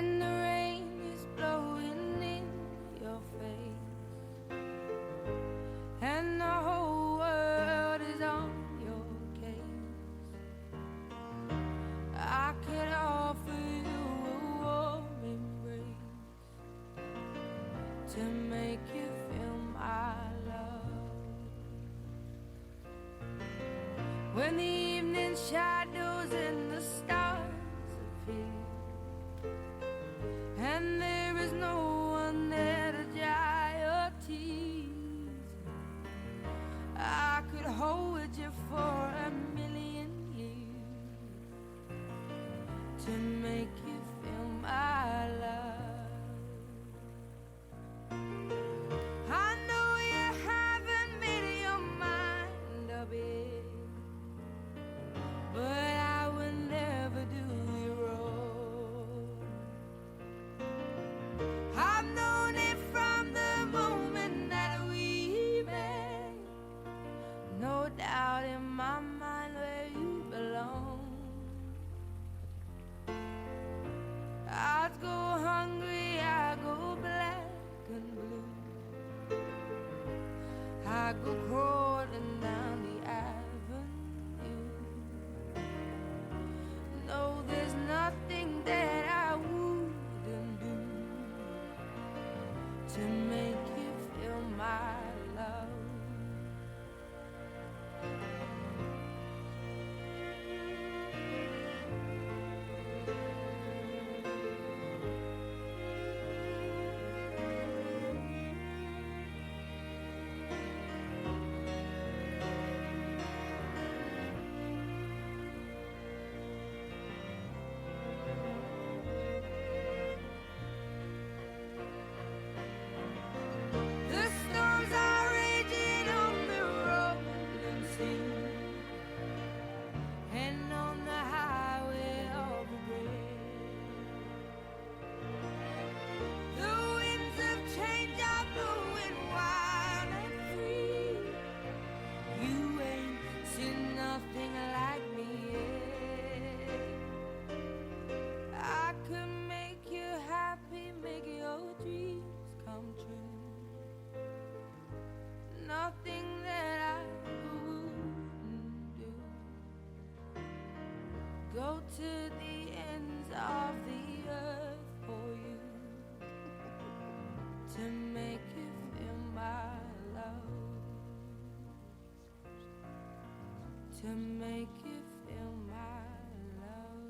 when the rain is blowing in your face and the whole world is on your case. I could offer you a warm embrace to make you feel my love. When the evening shadows and the stars appear and there is no one there to dry your tears, I could hold you for a million years to make you feel my love. I know you haven't made your mind up yet, but I will never do you wrong. I've known it from the moment that we met, no doubt in my mind where you belong. I'd go hungry, I go black and blue, I go crawling down the avenue. No, there's nothing that I wouldn't do to make you feel my love. The storms are raging on the rolling sea and on the highway of regret. The winds of change are blowing wild and free. You ain't seen nothing like me yet. I could make you happy, make your dreams come true. Nothing that I wouldn't do. Go to the ends of the earth for you to make you feel my love, to make you feel my love.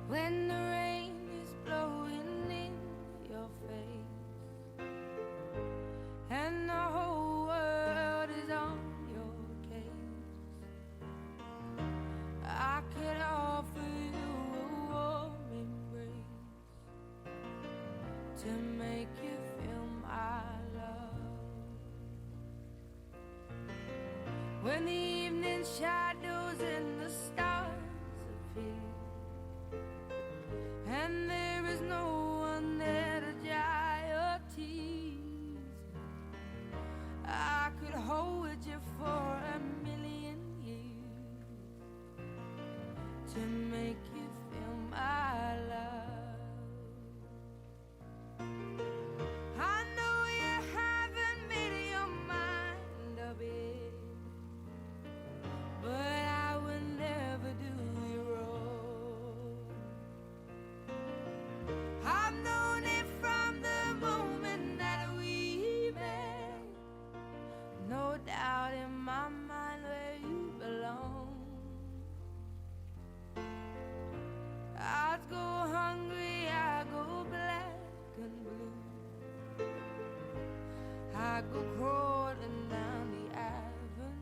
When the rain is blowing in your face and the whole world is on your case, I could offer you a warm embrace to make you feel my love. When the evening shadows and the stars appear and there is no one there to dry your tears, I could hold you for a million years to make you feel my love. I know you haven't made your mind up yet, but I will never do you wrong. I've known it from the moment that we met, no doubt in my mind where you belong. I'd go hungry, I go black and blue, I go crawling down the avenue.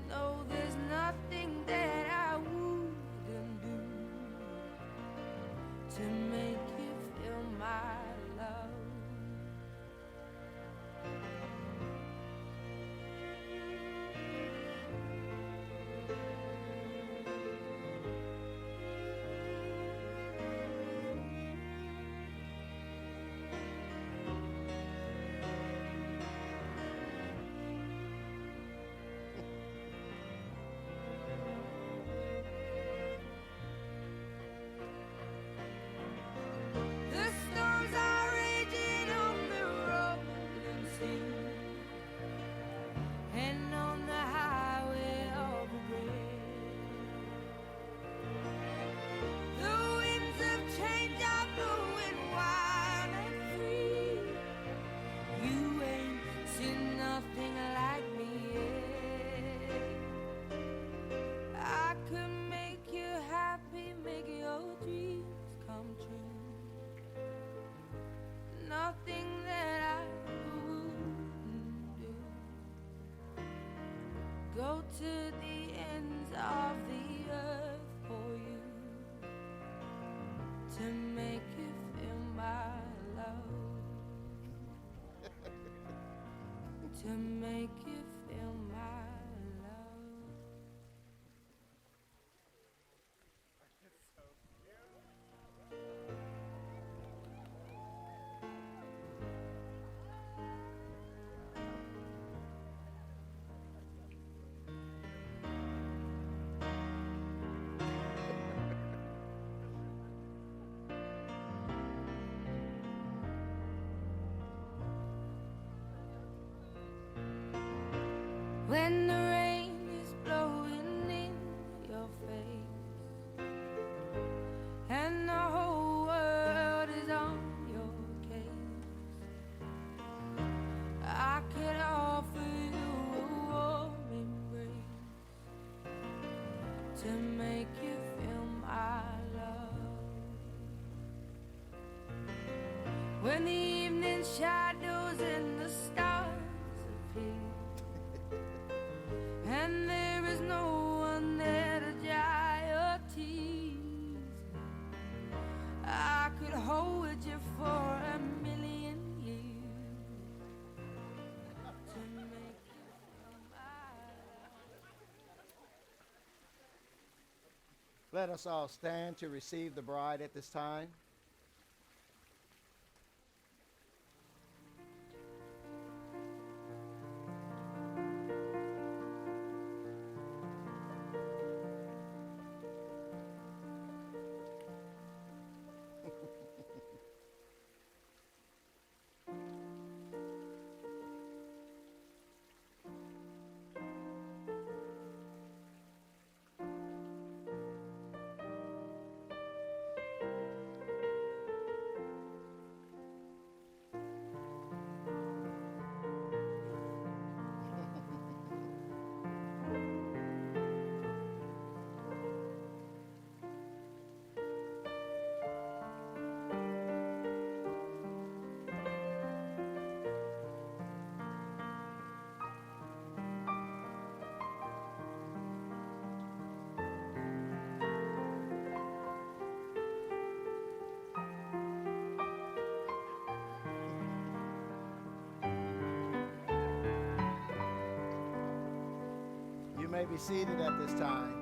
No, there's nothing that I wouldn't do go to the ends of the earth for you, to make you feel my love, to make you feel my love. When the rain is blowing in your face and the whole world is on your case, I could offer you a warm embrace to make you feel my love. When the evening shadows and the stars appear and there is no one there to dry your tears, I could hold you for a million years to make you feel my love. Let us all stand to receive the bride at this time. You may be seated at this time.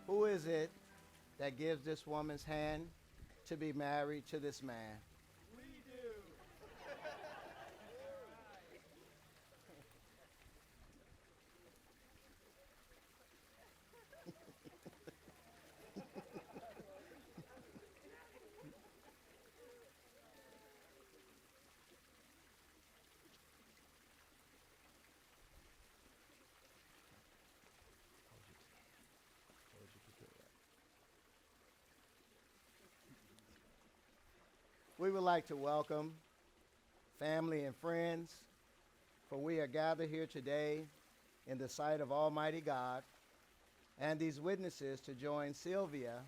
Who is it that gives this woman's hand to be married to this man? We do. We would like to welcome family and friends, for we are gathered here today in the sight of Almighty God and these witnesses to join Sylvia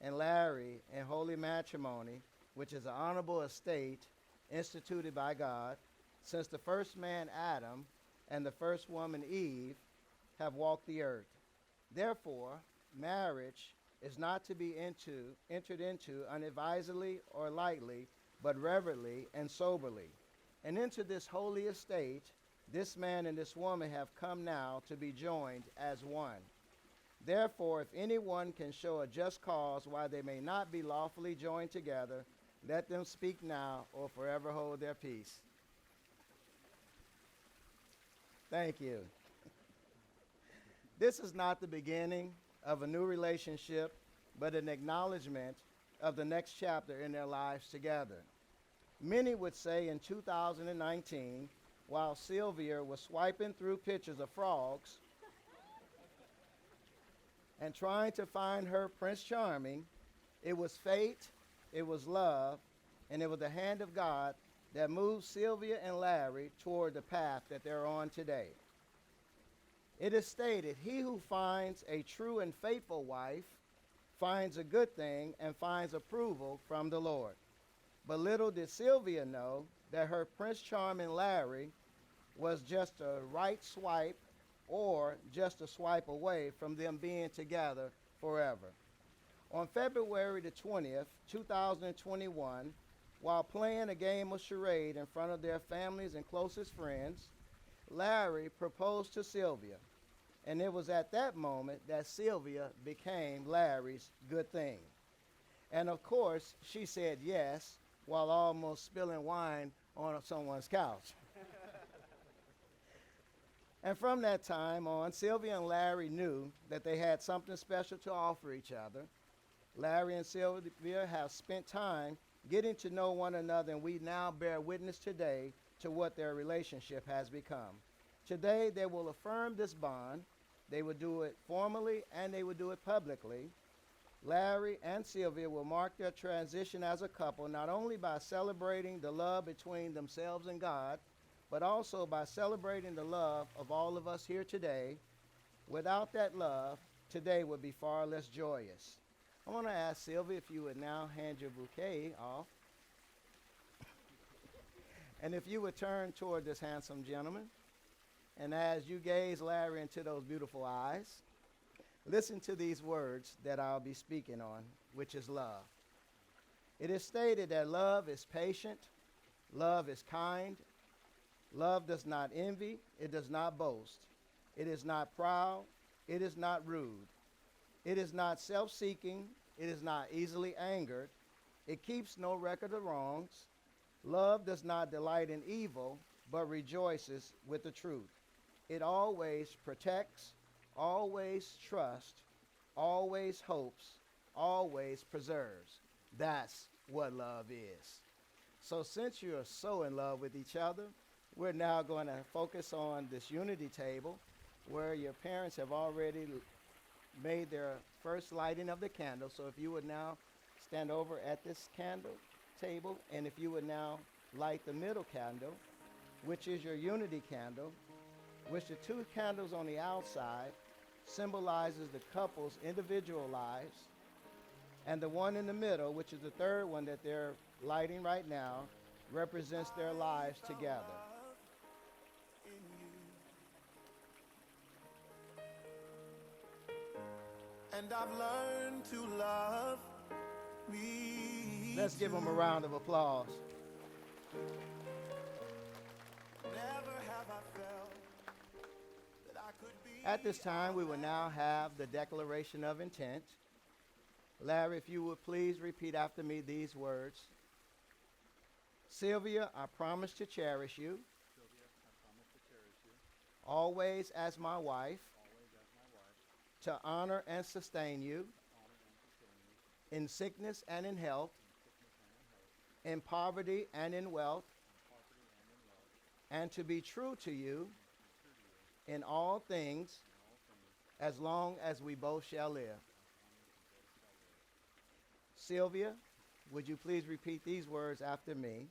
and Larry in holy matrimony, which is an honorable estate instituted by God since the first man Adam and the first woman Eve have walked the earth. Therefore, marriage is not to be entered into unadvisedly or lightly, but reverently and soberly. And into this holy estate, this man and this woman have come now to be joined as one. Therefore, if anyone can show a just cause why they may not be lawfully joined together, let them speak now or forever hold their peace. Thank you. This is not the beginning of a new relationship, but an acknowledgement of the next chapter in their lives together. Many would say in 2019, while Sylvia was swiping through pictures of frogs and trying to find her Prince Charming, it was fate, it was love, and it was the hand of God that moved Sylvia and Larry toward the path that they're on today. It is stated, "He who finds a true and faithful wife finds a good thing and finds approval from the Lord." But little did Sylvia know that her Prince Charming Larry was just a right swipe or just a swipe away from them being together forever. On February the 20th, 2021, while playing a game of charade in front of their families and closest friends, Larry proposed to Sylvia. And it was at that moment that Sylvia became Larry's good thing. And of course, she said yes while almost spilling wine on someone's couch. And from that time on, Sylvia and Larry knew that they had something special to offer each other. Larry and Sylvia have spent time getting to know one another, and we now bear witness today to what their relationship has become. Today, they will affirm this bond. They will do it formally and they will do it publicly. Larry and Sylvia will mark their transition as a couple not only by celebrating the love between themselves and God, but also by celebrating the love of all of us here today. Without that love, today would be far less joyous. I want to ask Sylvia if you would now hand your bouquet off. And if you would turn toward this handsome gentleman, and as you gaze, Larry, into those beautiful eyes, listen to these words that I'll be speaking on, which is love. It is stated that love is patient, love is kind, love does not envy, it does not boast, it is not proud, it is not rude, it is not self-seeking, it is not easily angered, it keeps no record of wrongs. Love does not delight in evil, but rejoices with the truth. It always protects, always trusts, always hopes, always preserves. That's what love is. So since you are so in love with each other, we're now going to focus on this unity table where your parents have already made their first lighting of the candle. So if you would now stand over at this candle table, and if you would now light the middle candle, which is your unity candle, which the two candles on the outside symbolizes the couple's individual lives, and the one in the middle, which is the third one that they're lighting right now, represents their lives together. And I've learned to love me. Let's give them a round of applause. Never have I felt that I could be. At this time, we will now have the declaration of intent. Larry, if you would please repeat after me these words. Sylvia, I promise to cherish you. Sylvia, I promise to cherish you. Always as my wife. Always as my wife. To honor and sustain you. Honor and sustain you. In sickness and in health. In sickness and in health. In poverty and in wealth. In poverty and in wealth. And to be true to you. And true to you. In all things. In all things. As long as we both shall live. As long as we both shall live. Sylvia, would you please repeat these words after me?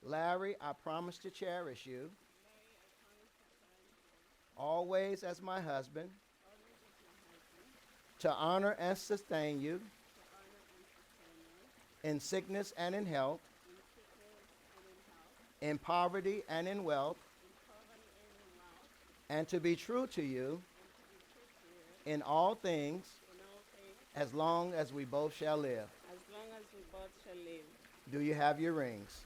Larry, I promise to cherish you. Always as my husband. To honor and sustain you. In sickness and in health. In poverty and in wealth. And to be true to you. In all things. As long as we both shall live. As long as we both shall live. Do you have your rings?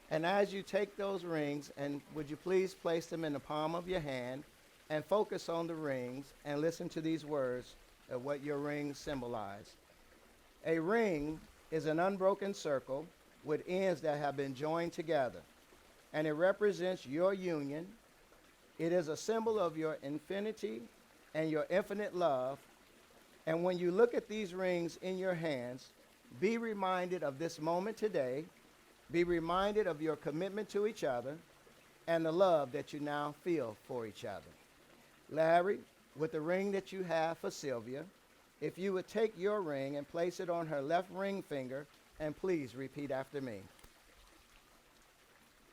And as you take those rings, and would you please place them in the palm of your hand and focus on the rings and listen to these words of what your rings symbolize. A ring is an unbroken circle with ends that have been joined together, and it represents your union. It is a symbol of your infinity and your infinite love. And when you look at these rings in your hands, be reminded of this moment today. Be reminded of your commitment to each other and the love that you now feel for each other. Larry, with the ring that you have for Sylvia, if you would take your ring and place it on her left ring finger, and please repeat after me.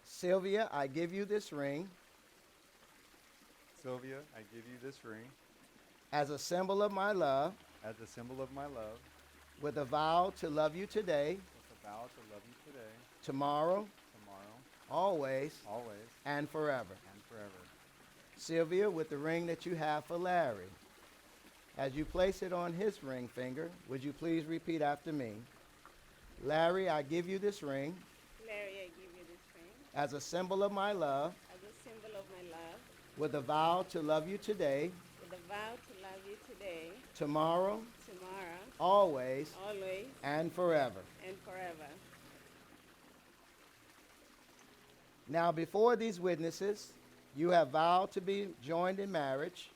Sylvia, I give you this ring. Sylvia, I give you this ring. as a symbol of my love, as a symbol of my love, with a vow to love you today, with a vow to love you today, tomorrow, tomorrow, always, always, and forever. and forever. Sylvia, with the ring that you have for Larry, as you place it on his ring finger, would you please repeat after me? Larry, I give you this ring Larry, I give you this ring as a symbol of my love, as a symbol of my love, with a vow to love you today, with a vow to love you today, tomorrow, tomorrow, always, always, and forever. and forever. Now, before these witnesses, you have vowed to be joined in marriage,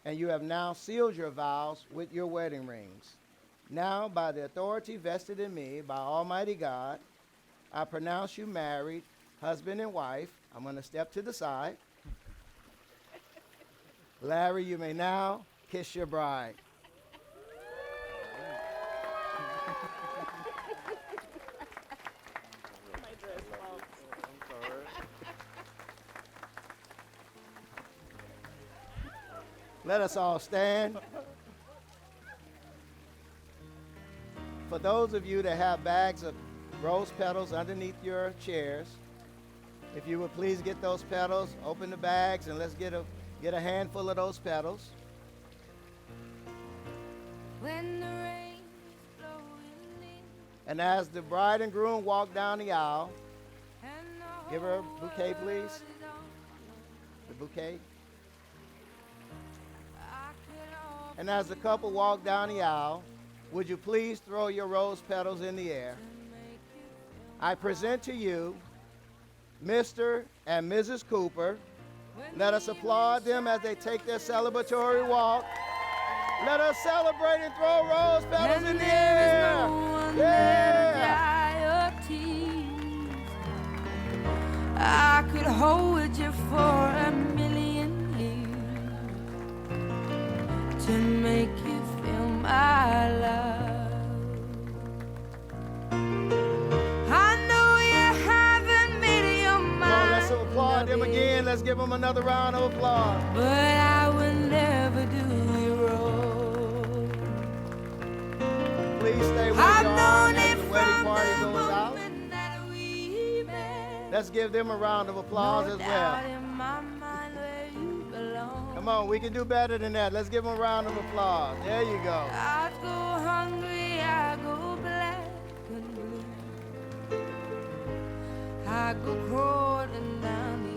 and you have now sealed your vows with your wedding rings. Now, by the authority vested in me by Almighty God, I pronounce you married, husband and wife. I'm going to step to the side. Larry, you may now kiss your bride. My dress falls. I'm sorry. Let us all stand. For those of you that have bags of rose petals underneath your chairs, if you would please get those petals, open the bags, and let's get a handful of those petals. When the rain is blowing in And as the bride and groom walk down the aisle, and the give her a whole bouquet, world please. is on, The bouquet. I could offer And as the couple walk down the aisle, would you please throw your rose petals in the air? to make you I present to you Mr. and Mrs. Cooper. Let us applaud them as they take their celebratory walk. Let us celebrate and throw rose petals in and the there is air. no one Yeah. there to dry your tears. I could hold you for a million years to make you feel my love. I know you haven't made your Come on, mind let's applaud them up again. yet, Let's give them another round of applause. but I will never do you wrong. Please stay where I've you are known as it the wedding from party the goes out. moment that we met. Let's give them a round of applause No as well. doubt in my mind where you belong. Come on, we can do better than that. Let's give them a round of applause. There you go. I go hungry, I go black and blue. I go crawling down the